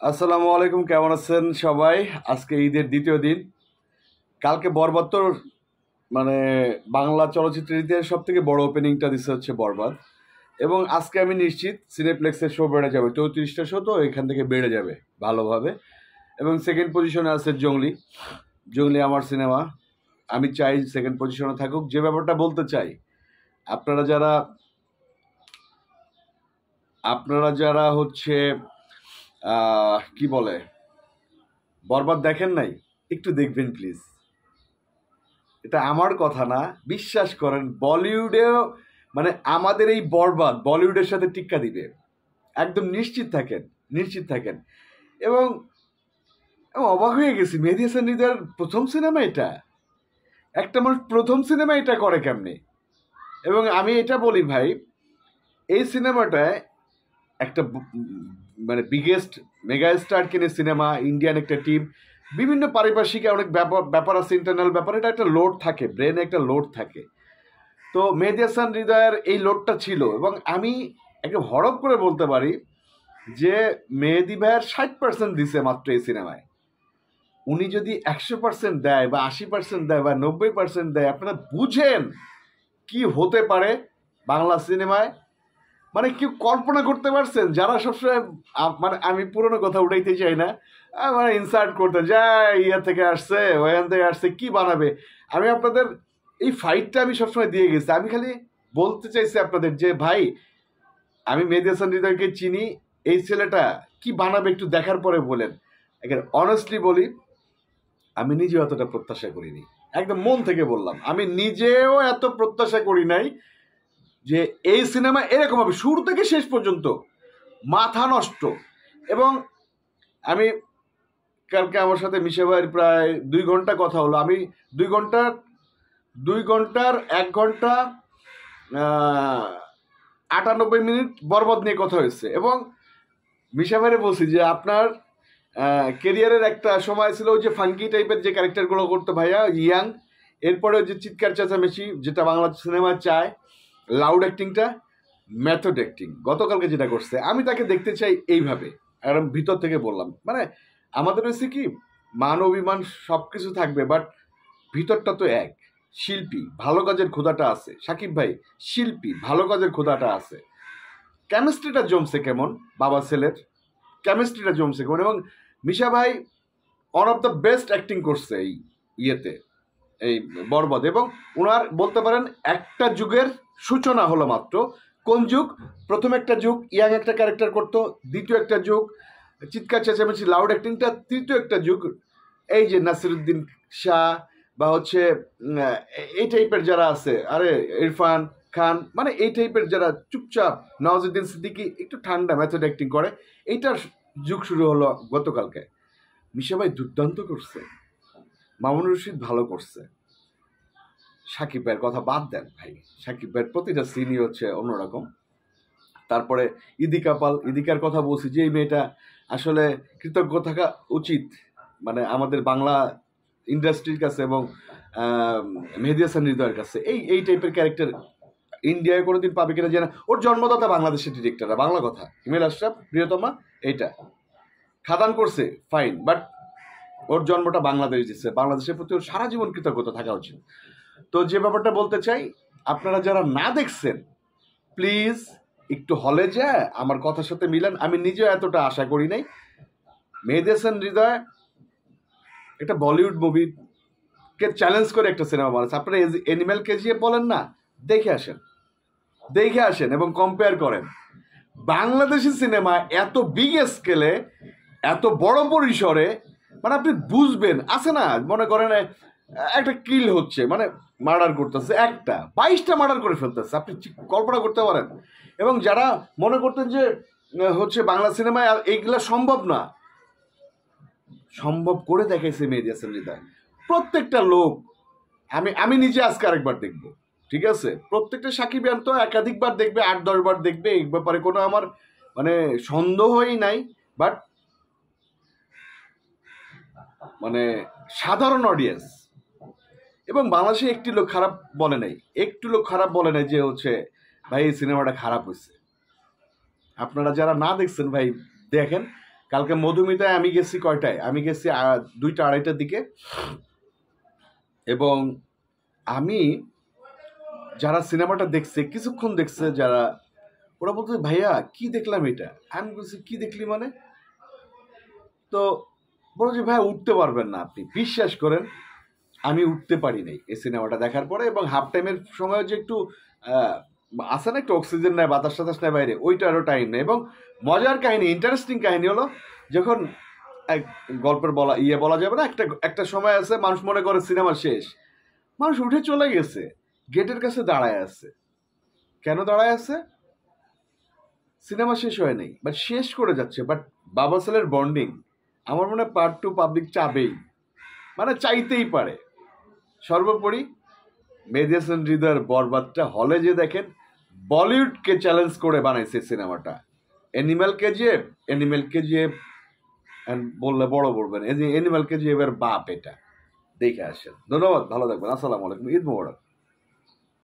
আসসালামু আলাইকুম, কেমন আছেন সবাই? আজকে ঈদের দ্বিতীয় দিন। কালকে বরবাদ তো মানে বাংলা চলচ্চিত্রের ইতিহাসে সব থেকে বড় ওপেনিংটা দিচ্ছে হচ্ছে বরবাদ। এবং আজকে আমি নিশ্চিত সিনেপ্লেক্সের শো বেড়ে যাবে, 34টা শো তো এখান থেকে বেড়ে যাবে ভালোভাবে। এবং সেকেন্ড পজিশনে আছে জংলি। জংলি আমার সিনেমা, আমি চাই সেকেন্ড পজিশনে থাকুক। যে ব্যাপারটা বলতে চাই, আপনারা যারা আপনারা যারা হচ্ছে কি বলে বরবাদ দেখেন নাই, একটু দেখবেন প্লিজ। এটা আমার কথা না, বিশ্বাস করেন বলিউডেও আমাদের এই বরবাদ বলিউডের সাথে টিক্কা দিবে, একদম নিশ্চিত থাকেন, নিশ্চিত থাকেন। এবং আমি অবাক হয়ে গেছি, মেহেদী হাসান হৃদয়ের প্রথম সিনেমা এটা, একটা মানুষ প্রথম সিনেমা এটা করে কেমনে? এবং আমি এটা বলি ভাই, এই সিনেমাটায় একটা বিগেস্ট মেগা স্টার কিনে সিনেমা, ইন্ডিয়ান একটা টিম, বিভিন্ন পারিপার্শ্বিক অনেক ব্যাপার আছে, ইন্টারনাল ব্যাপার, এটা একটা লোড থাকে, ব্রেনে একটা লোড থাকে। তো মেহেদী হাসান হৃদয়ের এই লোডটা ছিল। এবং আমি একদম হরপ করে বলতে পারি যে মেহেদী ভাইয়ের 60% দিছে মাত্র এই সিনেমায়। উনি যদি 100% দেয় বা 80% দেয় বা 90% দেয়, আপনারা বুঝেন কি হতে পারে বাংলা সিনেমায়। কেউ কল্পনা করতে পারছেন? যারা সবসময় আমি পুরনো কথা উঠাইতে চাই না, ইনসার্ট করতে যায়, ইয়া থেকে আসছে, ওখান থেকে আসছে, কি বানাবে। আমি আপনাদের এই ফাইটটা আমি সবসময় দিয়ে গেছি। আমি খালি বলতে চাইছি আপনাদের যে ভাই, আমি মেহেদী হাসান হৃদয়কে চিনি, এই ছেলেটা কি বানাবে একটু দেখার পরে বলেন। এখানে অনেস্টলি বলি, আমি নিজেও এতটা প্রত্যাশা করিনি, একদম মন থেকে বললাম, আমি নিজেও এত প্রত্যাশা করি নাই যে এই সিনেমা এরকম হবে শুরু থেকে শেষ পর্যন্ত, মাথা নষ্ট। এবং আমি কালকে আমার সাথে মিশা ভাইয়ের প্রায় 2 ঘন্টা কথা হলো। আমি 2 ঘন্টার 1 ঘন্টা 98 মিনিট বরবাদ নিয়ে কথা হয়েছে। এবং মিশা ভাইরে বলছি যে আপনার কেরিয়ারের একটা সময় ছিল ওই যে ফাঙ্কি টাইপের যে ক্যারেক্টারগুলো করতো ভাইয়া, ইয়াং, এরপরে যে চিৎকার চেঁচামেচি যেটা বাংলা সিনেমা চায়, লাউড অ্যাক্টিংটা, মেথড অ্যাক্টিং গতকালকে যেটা করছে, আমি তাকে দেখতে চাই এইভাবে। একদম ভিতর থেকে বললাম, আমাদের হয়েছে কি, মান অভিমান সব কিছু থাকবে, বাট ভিতরটা তো এক। শিল্পী, ভালো কাজের ক্ষুধাটা আছে। সাকিব ভাই শিল্পী, ভালো কাজের ক্ষুধাটা আছে। কেমিস্ট্রিটা জমছে কেমন, বাবা ছেলের কেমিস্ট্রিটা জমছে কেমন। এবং মিশা ভাই one of the best acting করছে এই ইয়েতে, এই বরবাদ। এবং ওনার বলতে পারেন একটা যুগের সূচনা হলো মাত্র। কোন যুগ? প্রথম একটা যুগ ইয়াং একটা ক্যারেক্টার করতো, দ্বিতীয় একটা যুগ চিৎকার চেঁচামেচি লাউড অ্যাক্টিংটা, তৃতীয় একটা যুগ এই যে নাসিরুদ্দিন শাহ বা হচ্ছে এই টাইপের যারা আছে, আরে ইরফান খান, এই টাইপের যারা চুপচাপ, নওয়াজুদ্দিন সিদ্দিকী একটু ঠান্ডা মেথড অ্যাক্টিং করে, এইটার যুগ শুরু হলো গতকালকে। মিশা ভাই দুর্দান্ত করছে, মামুন রশিদ ভালো করছে। সাকিব ভাইয়ের কথা বাদ দেন ভাই, সাকিব ভাইয়ের প্রতিটা সিনই হচ্ছে অন্যরকম। তারপরে ইদিকা পাল, ইদিকার কথা বলছি যে এই মেয়েটা আসলে কৃতজ্ঞ থাকা উচিত আমাদের বাংলা ইন্ডাস্ট্রির কাছে এবং মেহেদী হাসান হৃদয়ের কাছে। এই টাইপের ক্যারেক্টার ইন্ডিয়ায় কোনোদিন পাবে কিনা জানা। ওর জন্মদাতা বাংলাদেশের ডিরেক্টর, বাংলা কথা, হিমেল আশরাফ, প্রিয়তমা, এইটা খাদান করছে ফাইন, বাট ওর জন্মটা বাংলাদেশ দিচ্ছে, বাংলাদেশের প্রতি ওর সারা জীবন কৃতজ্ঞতা থাকা উচিত। তো যে ব্যাপারটা বলতে চাই, আপনারা যারা না দেখছেন প্লিজ একটু হলে যায় আমার কথার সাথে মিলান। আমি নিজেও এতটা আশা করি নাই। মেহেদী হাসান হৃদয় একটা বলিউড মুভিকে চ্যালেঞ্জ করে একটা সিনেমা বানাচ্ছে। আপনারা অ্যানিমেল কেজিএফ বলেন না, দেখে আসেন এবং কম্পেয়ার করেন। বাংলাদেশি সিনেমা এত বিগ স্কেলে, এত বড় পরিসরে, আপনি বুঝবেন, আছে না, মনে করেন একটা কিল হচ্ছে, মার্ডার করতেছে, 22টা মার্ডার করে ফেলতেছে, আপনি কল্পনা করতে পারেন। এবং যারা মনে করতেন যে হচ্ছে বাংলা সিনেমায় এইগুলা সম্ভব না, সম্ভব করে দেখাইছে মেহেদী হাসান হৃদয়। প্রত্যেকটা লোক, আমি নিজে আজকে আরেকবার দেখব, ঠিক আছে? প্রত্যেকটা সাকিবিয়ান তো একাধিকবার দেখবে, 8-10 বার দেখবে, এই ব্যাপারে কোনো আমার সন্দেহই নাই। বাট সাধারণ অডিয়েন্স এবং বাংলাদেশে একটি লোক খারাপ বলে নাই যে হচ্ছে ভাই এই সিনেমাটা খারাপ হয়েছে। আপনারা যারা না দেখছেন ভাই দেখেন, কালকে মধুমিতায় আমি গেছি কয়টায়, আমি গেছি 2টা 2:30টার দিকে। এবং আমি যারা সিনেমাটা দেখছে, কিছুক্ষণ দেখছে যারা, ওরা বলতে ভাইয়া কি দেখলাম এটা। আমি বলছি কি দেখলি মানে? তো বলো যে ভাইয়া উঠতে পারবেন না আপনি, বিশ্বাস করেন আমি উঠতে পারি নাই এই সিনেমাটা দেখার পরে। এবং হাফ টাইমের সময় যে একটু আসে না, একটু অক্সিজেন নেয়, বাতাস টাতাস নেয় বাইরে, ওইটারও টাইম নেই। এবং মজার কাহিনী, ইন্টারেস্টিং কাহিনী হলো, যখন এক গল্পের বলা যাবে না, একটা সময় আছে মানুষ মনে করে সিনেমা শেষ, মানুষ উঠে চলে গেছে, গেটের কাছে দাঁড়ায় আছে। কেন দাঁড়ায় আছে? সিনেমা শেষ হয় নাই, বাট শেষ করে যাচ্ছে। বাট বাবা ছেলের বন্ডিং আমার মনে হয় পার্ট 2 পাবলিক চাবেই, মানে চাইতেই পারে। সর্বোপরি মেহেদী হাসান হৃদয়ের বরবাদটা হলে যে দেখেন, বলিউডকে চ্যালেঞ্জ করে বানাইছে সিনেমাটা। অ্যানিমেল কেজিএফ বললে বড় বলবেন, এনিম্যাল কেজিএফ এর বাপ এটা। দেখে আসেন। ধন্যবাদ, ভালো থাকবেন, আসসালামু আলাইকুম, ঈদ মোবারক।